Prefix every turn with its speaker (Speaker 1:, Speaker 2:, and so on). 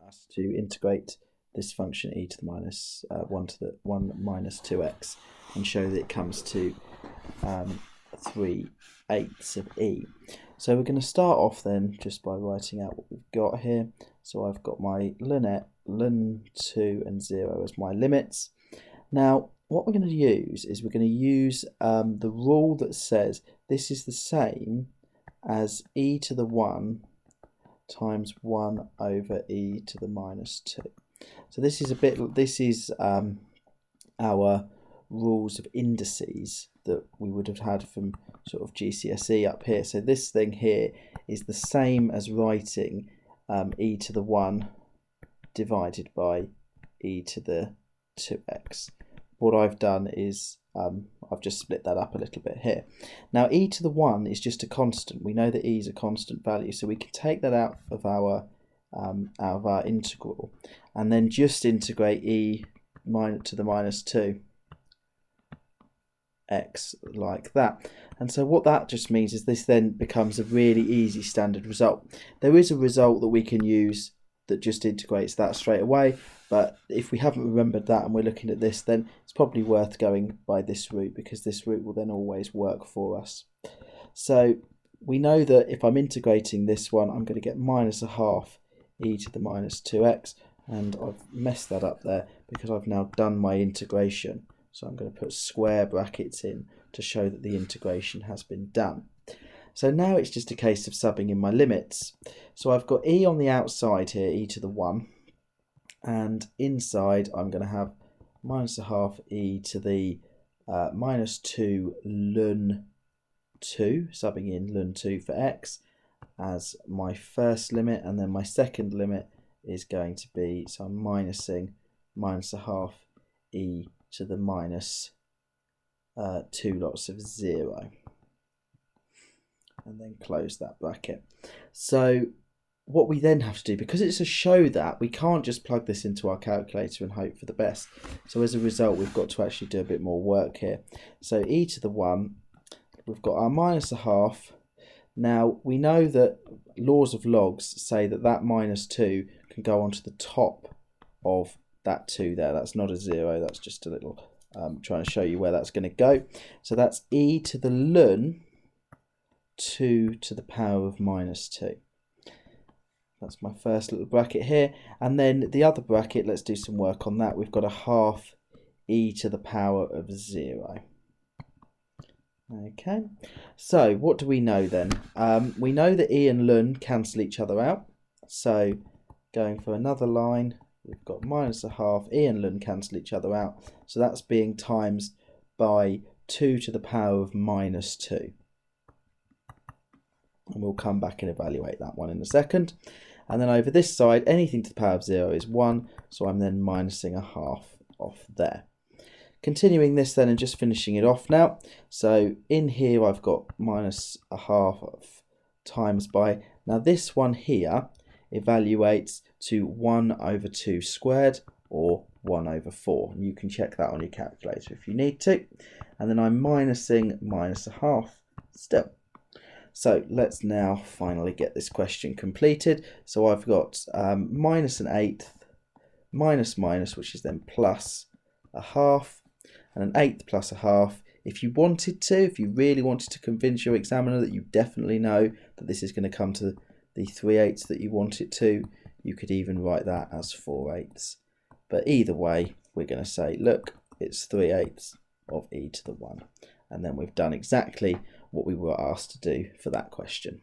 Speaker 1: us to integrate this function e to the minus 1 to the 1 minus 2x and show that it comes to 3/8 of e. So we're going to start off then just by writing out what we've got here. So I've got my ln2 and 0 as my limits. Now what we're going to use is we're going to use the rule that says this is the same as e to the 1 times 1 over e to the minus 2. So this is our rules of indices that we would have had from sort of GCSE up here. So this thing here is the same as writing e to the 1 divided by e to the 2x. What I've done is I've just split that up a little bit here. Now e to the 1 is just a constant. We know that e is a constant value, so we can take that out of our integral and then just integrate e to the minus 2 x like that. And so what that just means is this then becomes a really easy standard result. There is a result that we can use that just integrates that straight away, but if we haven't remembered that and we're looking at this, then it's probably worth going by this route, because this route will then always work for us. So we know that if I'm integrating this one, I'm going to get minus a half e to the minus 2x, and I've messed that up there because I've now done my integration. So I'm going to put square brackets in to show that the integration has been done. So now it's just a case of subbing in my limits. So I've got e on the outside here, e to the 1, and inside I'm going to have minus a half e to the minus 2 ln 2, subbing in ln 2 for x as my first limit, and then my second limit is going to be, so I'm minusing minus a half e to the minus 2 lots of 0, and then close that bracket. So what we then have to do, because it's a show that, we can't just plug this into our calculator and hope for the best. So as a result, we've got to actually do a bit more work here. So e to the 1, we've got our minus a half. Now we know that laws of logs say that that minus 2 can go onto the top of that 2 there. That's not a 0, that's just a little trying to show you where that's going to go. So that's e to the ln 2 to the power of minus 2. That's my first little bracket here, and then the other bracket, let's do some work on that. We've got a half e to the power of 0. Okay, so what do we know then? We know that e and ln cancel each other out, so going for another line, we've got minus a half, e and ln cancel each other out, so that's being times by 2 to the power of minus 2. And we'll come back and evaluate that one in a second. And then over this side, anything to the power of 0 is 1, so I'm then minusing a half off there. Continuing this then and just finishing it off now. So in here I've got minus a half of times by, now this one here evaluates to 1 over 2 squared, or 1 over 4. And you can check that on your calculator if you need to. And then I'm minusing minus a half still. So let's now finally get this question completed. So I've got minus an eighth, minus minus, which is then plus a half, and an eighth plus a half. If you wanted to, if you really wanted to convince your examiner that you definitely know that this is going to come to the 3/8 that you want it to, you could even write that as 4/8. But either way, we're going to say, look, it's 3/8 of e to the 1. And then we've done exactly what we were asked to do for that question.